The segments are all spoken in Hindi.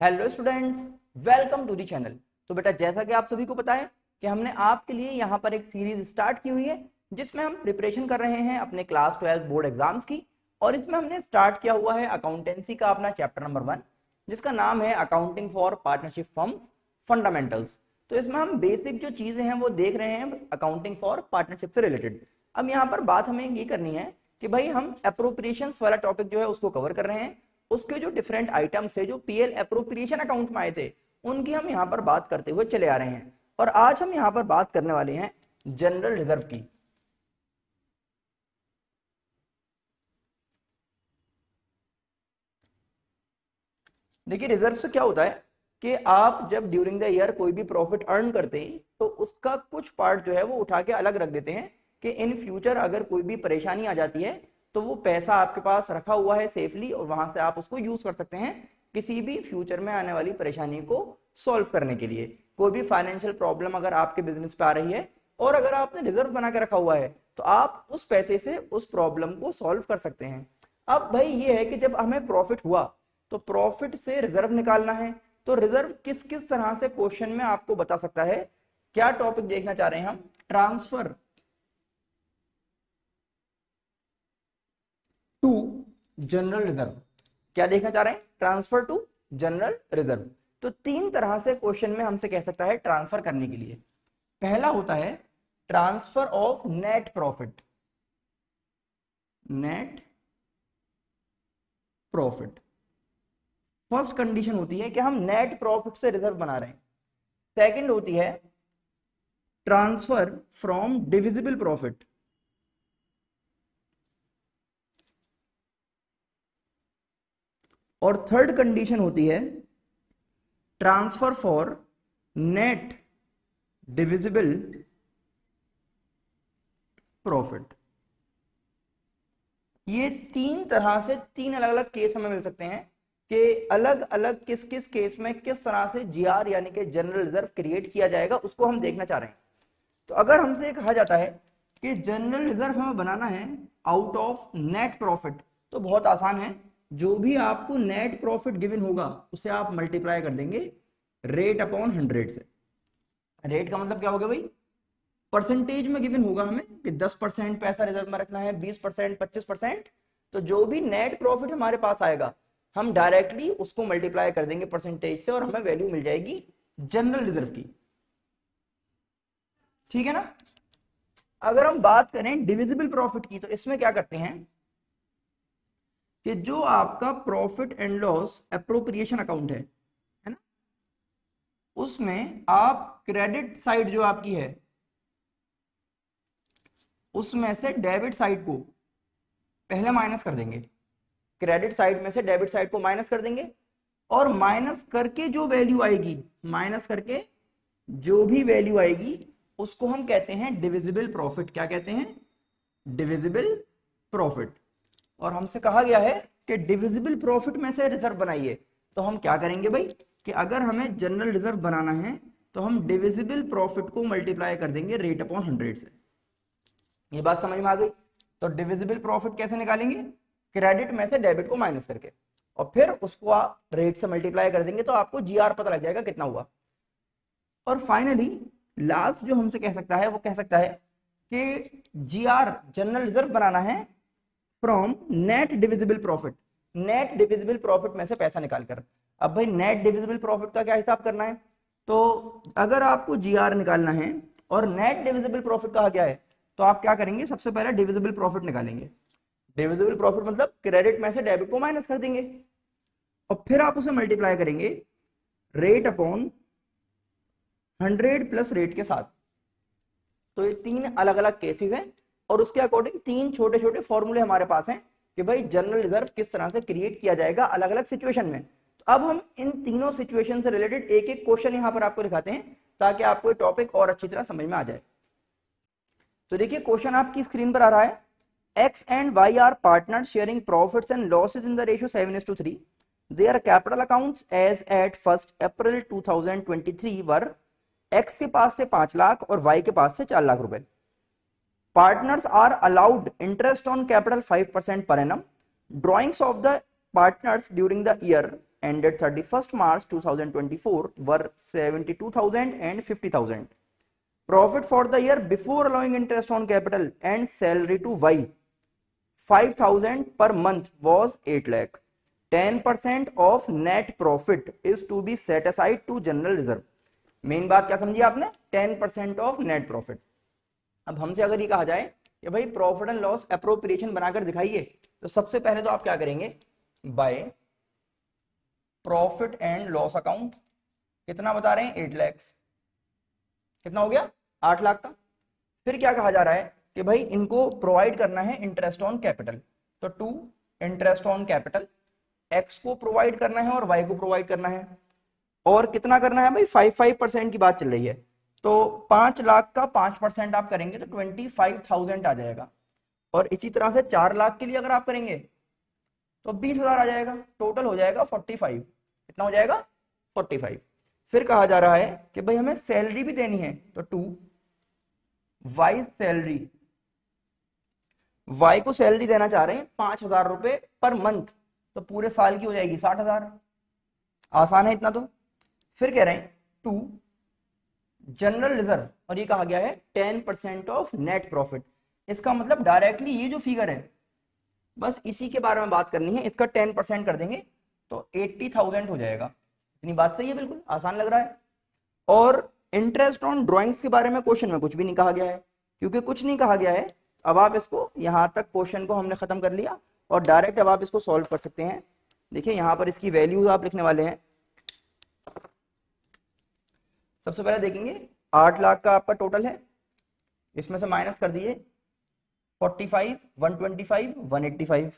Hello students, welcome to the channel. तो बेटा, जैसा कि आप सभी को पता है कि हमने आपके लिए यहाँ पर एक सीरीज स्टार्ट की हुई है जिसमें हम प्रिपरेशन कर रहे हैं अपने क्लास 12 बोर्ड एग्जाम्स की। और इसमें हमने स्टार्ट किया हुआ है अकाउंटेंसी का अपना चैप्टर नंबर 1, जिसका नाम है accounting for partnership firm fundamentals. तो इसमें हम बेसिक जो चीजें हैं वो देख रहे हैं अकाउंटिंग फॉर पार्टनरशिप से रिलेटेड। अब यहाँ पर बात हमें ये करनी है कि भाई हम अप्रोप्रिएशंस वाला टॉपिक जो है उसको कवर कर रहे हैं। उसके जो डिफरेंट आइटम्स है जो पीएल अप्रोप्रिएशन अकाउंट में आए थे उनकी हम यहाँ पर बात करते हुए चले आ रहे हैं। और आज हम यहाँ पर बात करने वाले हैं जनरल रिजर्व की। देखिए, रिजर्व से क्या होता है कि आप जब ड्यूरिंग द ईयर कोई भी प्रॉफिट अर्न करते हैं तो उसका कुछ पार्ट जो है वो उठा के अलग रख देते हैं कि इन फ्यूचर अगर कोई भी परेशानी आ जाती है तो वो पैसा आपके पास रखा हुआ है सेफली और वहां से आप उसको यूज कर सकते हैं किसी भी फ्यूचर में आने वाली परेशानी को सॉल्व करने के लिए। कोई भी फाइनेंशियल प्रॉब्लम अगर आपके बिजनेस पे आ रही है और अगर आपने रिजर्व बना के रखा हुआ है तो आप उस पैसे से उस प्रॉब्लम को सॉल्व कर सकते हैं। अब भाई ये है कि जब हमें प्रॉफिट हुआ तो प्रॉफिट से रिजर्व निकालना है। तो रिजर्व किस किस तरह से क्वेश्चन में आपको बता सकता है। क्या टॉपिक देखना चाह रहे हैं हम? Transfer to general reserve. क्या देखना चाह रहे हैं? Transfer to general reserve. तो तीन तरह से क्वेश्चन में हमसे कह सकता है ट्रांसफर करने के लिए। पहला होता है transfer of net profit. Net profit first condition होती है कि हम नेट प्रॉफिट से रिजर्व बना रहे हैं। सेकंड होती है ट्रांसफर फ्रॉम डिविजिबल प्रॉफिट। और थर्ड कंडीशन होती है transfer for net divisible profit. ये तीन तरह से तीन अलग अलग केस हमें मिल सकते हैं कि अलग अलग किस किस केस में किस तरह से जीआर यानी कि जनरल रिजर्व क्रिएट किया जाएगा, उसको हम देखना चाह रहे हैं। तो अगर हमसे कहा जाता है कि जनरल रिजर्व हमें बनाना है आउट ऑफ नेट प्रॉफिट, तो बहुत आसान है। जो भी आपको नेट प्रॉफिट गिवन होगा उसे आप मल्टीप्लाई कर देंगे रेट अपॉन 100 से। रेट का मतलब क्या होगा भाई? परसेंटेज में गिवन होगा हमें कि 10% पैसा रिजर्व में रखना है, 20%, 25%। तो जो भी नेट प्रॉफिट हमारे पास आएगा हम डायरेक्टली उसको मल्टीप्लाई कर देंगे परसेंटेज से और हमें वैल्यू मिल जाएगी जनरल रिजर्व की। ठीक है ना? अगर हम बात करें डिविजिबल प्रॉफिट की तो इसमें क्या करते हैं कि जो आपका profit and loss appropriation account है ना, उसमें आप क्रेडिट साइड जो आपकी है उसमें से डेबिट साइड को पहले माइनस कर देंगे। क्रेडिट साइड में से डेबिट साइड को माइनस कर देंगे और माइनस करके जो वैल्यू आएगी, माइनस करके जो भी वैल्यू आएगी उसको हम कहते हैं डिविजिबल प्रॉफिट। क्या कहते हैं? Divisible profit. और हमसे कहा गया है कि डिविजिबल प्रॉफिट में से रिजर्व बनाइए। तो हम क्या करेंगे भाई कि अगर हमें जनरल रिजर्व बनाना है तो हम डिविजिबल प्रॉफिट को मल्टीप्लाई कर देंगे रेट अपॉन 100 से। ये बात समझ में आ गई? तो डिविजिबल प्रॉफिट कैसे निकालेंगे? क्रेडिट में से डेबिट को माइनस करके और फिर उसको आप रेट से मल्टीप्लाई कर देंगे तो आपको जीआर पता लग जाएगा कितना हुआ। और फाइनली लास्ट जो हमसे कह सकता है वो कह सकता है कि जीआर जनरल रिजर्व बनाना है from net divisible profit. Net divisible profit में से पैसा निकालकर। अब भाई नेट डिविजिबल प्रॉफिट का क्या हिसाब करना है? तो अगर आपको जीआर निकालना है और नेट डिविजिबल प्रॉफिट कहा गया है तो आप क्या करेंगे? सबसे पहले डिविजिबल प्रॉफिट निकालेंगे। डिविजिबल प्रॉफिट मतलब क्रेडिट में से डेबिट को माइनस कर देंगे और फिर आप उसे मल्टीप्लाई करेंगे रेट अपॉन 100 प्लस रेट के साथ। तो ये तीन अलग अलग केसेस हैं और उसके अकॉर्डिंग तीन छोटे छोटे फॉर्मूले हमारे पास हैं कि भाई जनरल रिजर्व किस तरह से क्रिएट किया जाएगा अलग अलग सिचुएशन में। तो अब हम इन तीनों सिचुएशन से रिलेटेड एक एक क्वेश्चन यहां पर आपको दिखाते हैं ताकि आपको ये टॉपिक और अच्छी तरह समझ में आ जाए। तो देखिए, क्वेश्चन आपकी स्क्रीन पर आ रहा है। X and Y are partners sharing profits and losses in the ratio 7:3. Their capital accounts as at 1st April 2023 were X के पास से 5 लाख और Y के पास से 4 लाख रुपए। Partners are allowed interest on capital 5% per annum. Drawings of the partners during the year ended 31st March 2024 were 72,000 and 50,000. Profit for the year before allowing interest on capital and salary to Y 5,000 per month was 8 lakh. 10% of net profit is to be set aside to general reserve. Main बात क्या समझी आपने? 10% ऑफ नेट प्रॉफिट. अब हमसे अगर ये कहा जाए कि भाई प्रॉफिट एंड लॉस एप्रोप्रिएशन बनाकर दिखाइए, तो सबसे पहले तो आप क्या करेंगे, by profit and loss account. कितना बता रहे हैं? 8 लाख. कितना हो गया? 8 लाख का. फिर क्या कहा जा रहा है कि भाई इनको प्रोवाइड करना है इंटरेस्ट ऑन कैपिटल. तो to interest on capital, X को प्रोवाइड करना है और वाई को प्रोवाइड करना है. और कितना करना है भाई? 5% की बात चल रही है. तो 5 लाख का 5% आप करेंगे तो 25,000 आ जाएगा. और इसी तरह से 4 लाख के लिए अगर आप करेंगे तो 20,000 आ जाएगा. टोटल हो जाएगा 45. कितना हो जाएगा? 45. फिर कहा जा रहा है कि भाई हमें सैलरी भी देनी है. तो टू वाई सैलरी, वाई को सैलरी देना चाह रहे हैं 5,000 रुपए पर मंथ. तो पूरे साल की हो जाएगी 60,000. आसान है इतना तो. फिर कह रहे हैं टू जनरल रिजर्व, और ये कहा गया है 10% ऑफ नेट प्रॉफिट. इसका मतलब डायरेक्टली ये जो फिगर है बस इसी के बारे में बात करनी है. इसका 10% कर देंगे तो 80,000 हो जाएगा. इतनी बात सही है? बिल्कुल आसान लग रहा है. और इंटरेस्ट ऑन ड्राइंग्स के बारे में क्वेश्चन में कुछ भी नहीं कहा गया है. क्योंकि कुछ नहीं कहा गया है, अब आप इसको यहां तक क्वेश्चन को हमने खत्म कर लिया और डायरेक्ट अब आप इसको सॉल्व कर सकते हैं. देखिए यहां पर इसकी वैल्यूज आप लिखने वाले हैं. सबसे पहले देखेंगे 8 लाख का आपका टोटल है, इसमें से माइनस कर दिए 45, 125, 185,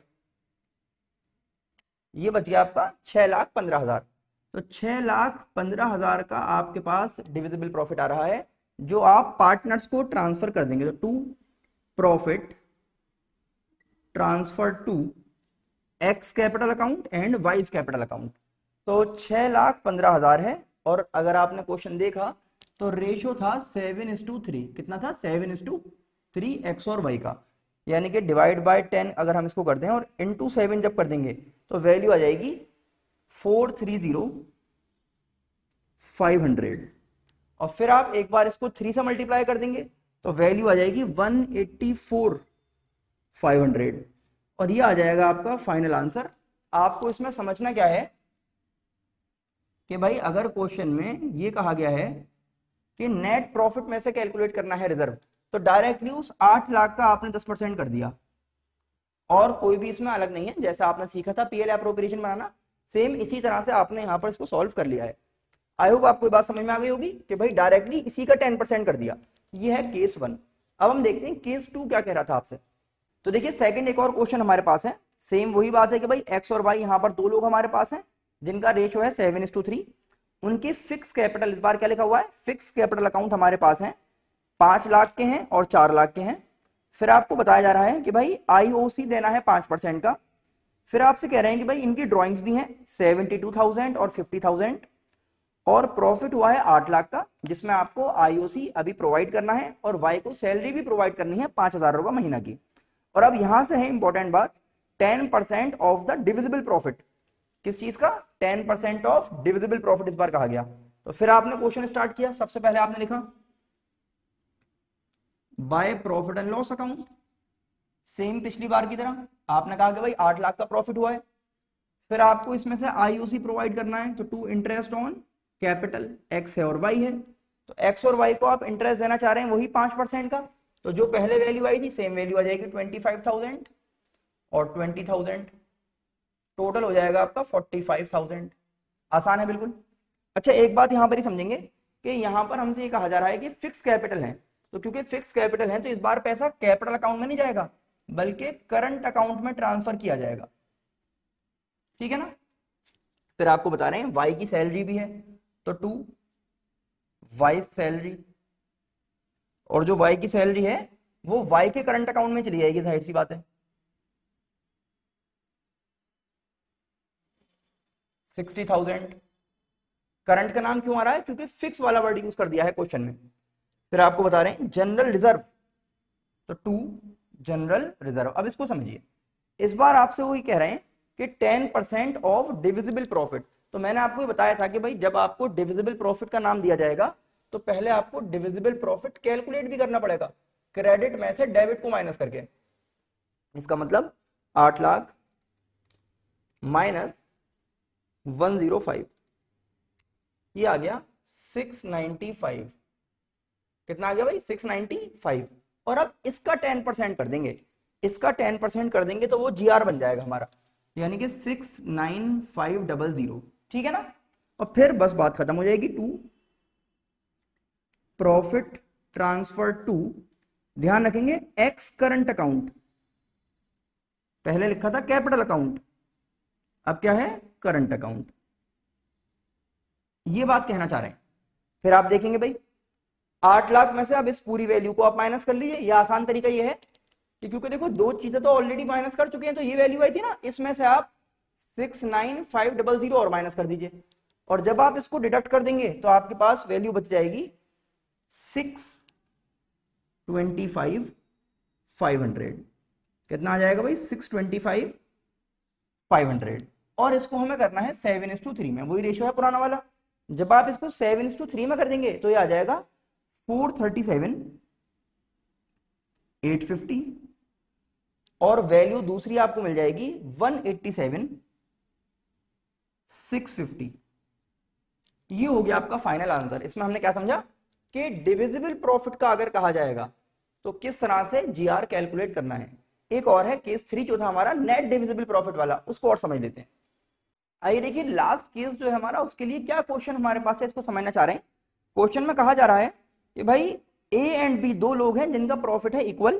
ये बच गया आपका 6,15,000. तो 6,15,000 का आपके पास डिविजिबल प्रॉफिट आ रहा है जो आप पार्टनर्स को ट्रांसफर कर देंगे. तो to profit transfer to X capital account and Y's capital account. तो 6,15,000 है. और अगर आपने क्वेश्चन देखा तो रेशियो था 7:3. कितना था? 7:3 एक्स और वाई का. यानी कि डिवाइड बाय 10 अगर हम इसको कर दें और इंटू 7 जब कर देंगे तो वैल्यू आ जाएगी 430,500. और फिर आप एक बार इसको 3 से मल्टीप्लाई कर देंगे तो वैल्यू आ जाएगी 184,500. और ये आ जाएगा आपका फाइनल आंसर. आपको इसमें समझना क्या है कि भाई अगर क्वेश्चन में ये कहा गया है कि नेट प्रॉफिट में से कैलकुलेट करना है रिजर्व, तो डायरेक्टली उस 8 लाख का आपने 10% कर दिया और कोई भी इसमें अलग नहीं है. जैसा आपने सीखा था पीएल एप्रोप्रिएशन बनाना, सेम इसी तरह से आपने यहाँ पर इसको सॉल्व कर लिया है. आई होप आपको बात समझ में आ गई होगी कि भाई डायरेक्टली इसी का 10% कर दिया. ये है केस 1. अब हम देखते हैं केस 2 क्या कह रहा था आपसे. तो देखिए सेकंड एक और क्वेश्चन हमारे पास है. सेम वही बात है कि भाई एक्स और वाई यहाँ पर दो लोग हमारे पास हैं जिनका रेशियो है 7:3. उनके फिक्स कैपिटल, इस बार क्या लिखा हुआ है? फिक्स कैपिटल अकाउंट हमारे पास है 5 लाख के हैं और 4 लाख के हैं. फिर आपको बताया जा रहा है कि भाई आईओसी देना है 5% का. फिर आपसे कह रहे हैं कि भाई इनकी ड्रॉइंग्स भी हैं 72,000 और 50,000. और प्रॉफिट हुआ है 8 लाख का जिसमें आपको आईओसी अभी प्रोवाइड करना है और वाई को सैलरी भी प्रोवाइड करनी है 5,000 रुपये महीना की. और अब यहां से है इंपॉर्टेंट बात, 10% ऑफ द डिविजिबल प्रॉफिट. किस चीज का? 10% ऑफ डिविजिबल प्रॉफिट इस बार कहा गया. तो फिर आपने क्वेश्चन स्टार्ट किया. सबसे पहले आपने लिखा by profit and loss account. Same पिछली बार की तरह आपने कहा कि भाई 8 लाख का प्रॉफिट हुआ है. फिर आपको इसमें से आईओसी प्रोवाइड करना है. तो to interest on capital, X है और वाई है. तो एक्स और वाई को आप इंटरेस्ट देना चाह रहे हैं वही 5% का. तो जो पहले वैल्यू आई थी सेम वैल्यू आ जाएगी 25,000 और 20,000. टोटल हो जाएगा आपका 45,000. आसान है बिल्कुल. अच्छा एक बात यहां पर ही समझेंगे कि यहां पर हमसे ये कहा जा रहा है कि फिक्स कैपिटल है. तो क्योंकि फिक्स कैपिटल है तो इस बार पैसा कैपिटल अकाउंट में नहीं जाएगा बल्कि करंट अकाउंट में ट्रांसफर किया जाएगा. ठीक है ना. फिर आपको बता रहे हैं वाई की सैलरी भी है. तो टू वाई सैलरी, और जो वाई की सैलरी है वो वाई के करंट अकाउंट में चली जाएगी. जाहिर सी बात है. 60,000. करंट का नाम क्यों आ रहा है? क्योंकि फिक्स वाला वर्ड यूज कर दिया है क्वेश्चन में. फिर आपको बता रहे हैं जनरल रिजर्व. तो टू जनरल रिजर्व. अब इसको समझिए. इस बार आपसे वही कह रहे हैं कि 10% ऑफ डिविजिबल प्रॉफिट. तो मैंने आपको ये बताया था कि भाई जब आपको डिविजिबल प्रॉफिट का नाम दिया जाएगा तो पहले आपको डिविजिबल प्रॉफिट कैलकुलेट भी करना पड़ेगा, क्रेडिट में से डेबिट को माइनस करके। इसका मतलब 8 लाख माइनस 105, ये आ गया 695। कितना आ गया भाई? 695। और अब इसका 10% कर देंगे, इसका 10% कर देंगे तो वो जीआर बन जाएगा हमारा, यानी कि 69500। ठीक है ना? और फिर बस बात खत्म हो जाएगी। टू प्रॉफिट ट्रांसफर टू, ध्यान रखेंगे एक्स करंट अकाउंट, पहले लिखा था कैपिटल अकाउंट, अब क्या है? Current account. ये बात कहना चाह रहे हैं। फिर आप देखेंगे भाई 8 लाख में से अब इस पूरी वैल्यू को आप माइनस कर लीजिए। यह आसान तरीका ये है कि क्योंकि देखो दो चीजें तो ऑलरेडी माइनस कर चुके हैं, तो ये वैल्यू आई थी ना, इसमें से आप 69500 और माइनस कर दीजिए, और जब आप इसको डिडक्ट कर देंगे तो आपके पास वैल्यू बच जाएगी 625,500। कितना आ जाएगा भाई? 625,500। और इसको हमें करना है 7:3 में, वही रेशियो है पुराना वाला। जब आप इसको 7:3 में कर देंगे तो ये आ जाएगा 437,850, और वैल्यू दूसरी आपको मिल जाएगी 187,650। ये हो गया आपका फाइनल आंसर। इसमें हमने क्या समझा कि डिविजिबल प्रॉफिट का अगर कहा जाएगा तो किस तरह से जीआर कैलकुलेट करना है। एक और है केस 3 जो था हमारा नेट डिविजिबल प्रॉफिट वाला, उसको और समझ लेते हैं। आइए देखिए लास्ट केस जो है हमारा, उसके लिए क्या क्वेश्चन हमारे पास है, इसको समझना चाह रहे हैं। क्वेश्चन में कहा जा रहा है कि भाई ए एंड बी दो लोग हैं जिनका प्रॉफिट है इक्वल,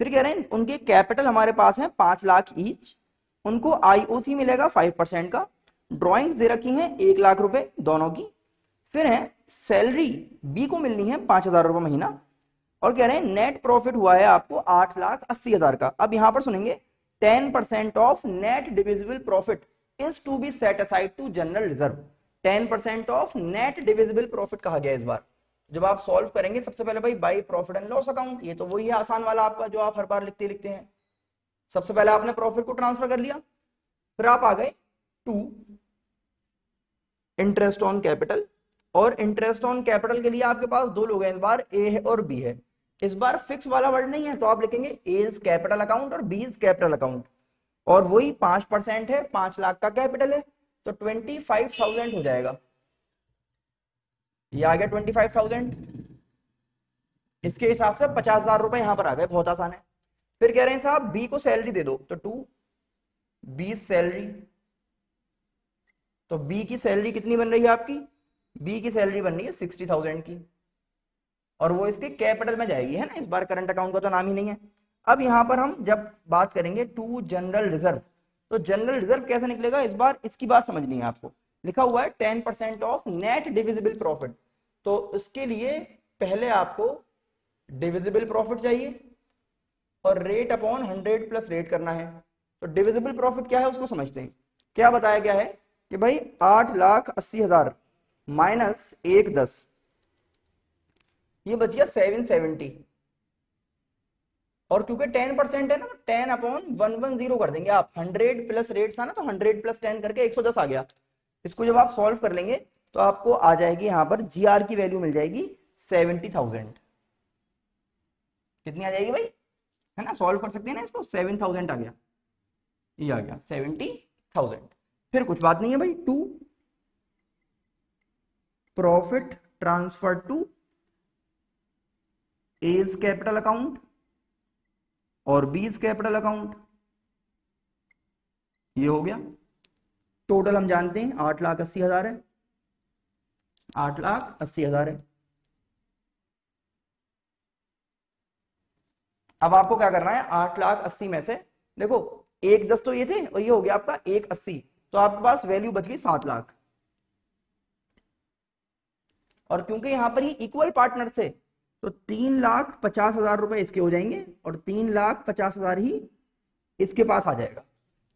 फिर कह रहे हैं उनके कैपिटल हमारे पास है 5 लाख ईच, उनको आईओसी मिलेगा 5% का, ड्रॉइंग्स दे रखी हैं 1 लाख रुपए दोनों की, फिर है सैलरी बी को मिलनी है 5,000 रुपए महीना, और कह रहे हैं नेट प्रॉफिट हुआ है आपको 8,80,000 का। अब यहां पर सुनेंगे 10% of net divisible profit is to be set aside to general reserve. 10% of net divisible profit कहा गया इस बार। जब आप सॉल्व करेंगे सबसे पहले भाई by profit and loss account, ये तो वही है आसान वाला आपका जो आप हर बार लिखते हैं। सबसे पहले आपने प्रॉफिट को ट्रांसफर कर लिया, फिर आप आ गए टू इंटरेस्ट ऑन कैपिटल, और इंटरेस्ट ऑन कैपिटल के लिए आपके पास दो लोग हैं, इस बार ए है और बी है। इस बार फिक्स वाला वर्ड नहीं है तो आप लिखेंगे ए इज कैपिटल अकाउंट और बी इज कैपिटल अकाउंट, और वही 5% है, 5 लाख का कैपिटल है, तो 25,000 हो जाएगा। ये आ गया 25,000। इसके हिसाब से 50,000 रुपए यहां पर आ गए, बहुत आसान है। फिर कह रहे हैं साहब बी को सैलरी दे दो, तो 2 बी सैलरी, तो बी की सैलरी कितनी बन रही है आपकी? बी की सैलरी बन रही है 60,000 की, और वो इसके कैपिटल में जाएगी, है ना, इस बार करंट अकाउंट का तो नाम ही नहीं है। अब यहां पर हम जब बात करेंगे टू जनरल रिजर्व, तो जनरल रिजर्व कैसे निकलेगा इस बार, इसकी बात समझनी है आपको। लिखा हुआ है 10% ऑफ नेट डिविजिबल प्रॉफिट, तो उसके लिए पहले आपको डिविजिबल प्रॉफिट चाहिए और रेट अपॉन 100 प्लस रेट करना है। तो डिविजिबल प्रॉफिट क्या है उसको समझते हैं। क्या बताया गया है कि भाई 8,80,000 माइनस 1,10, ये बच गया 770, और क्योंकि 10% है ना, 10 अपॉन 110 कर देंगे आप। 100 प्लस रेट था ना, तो 100 प्लस 10 करके 110 आ गया। इसको जब आप सॉल्व कर लेंगे तो आपको आ जाएगी यहां पर जीआर की वैल्यू मिल जाएगी 70,000। कितनी आ जाएगी भाई, है ना, सॉल्व कर सकते हैं ना इसको। 7,000 आ गया, ये आ गया 70,000। फिर कुछ बात नहीं है भाई, to profit transfer to A's capital account और बीज कैपिटल अकाउंट, ये हो गया। टोटल हम जानते हैं 8,80,000 है, 8,80,000 है। अब आपको क्या करना है, 8,80,000 में से देखो 1,10 तो ये थे, और ये हो गया आपका 1,80, तो आपके पास वैल्यू बच गई 7 लाख। और क्योंकि यहां पर ही इक्वल पार्टनर से, तो 3,50,000 रुपए इसके हो जाएंगे और 3,50,000 ही इसके पास आ जाएगा।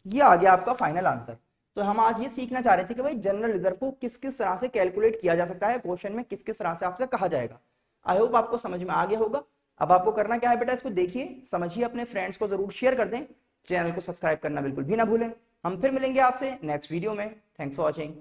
ये आ गया आपका फाइनल आंसर। तो हम आज ये सीखना चाह रहे थे कि भाई जनरल रिजर्व को किस किस तरह से कैलकुलेट किया जा सकता है, क्वेश्चन में किस किस तरह से आपसे कहा जाएगा। आई होप आपको समझ में आ गया होगा। अब आपको करना क्या है बेटा, इसको देखिए, समझिए, अपने फ्रेंड्स को जरूर शेयर कर दें, चैनल को सब्सक्राइब करना बिल्कुल भी ना भूलें। हम फिर मिलेंगे आपसे नेक्स्ट वीडियो में। Thanks for watching.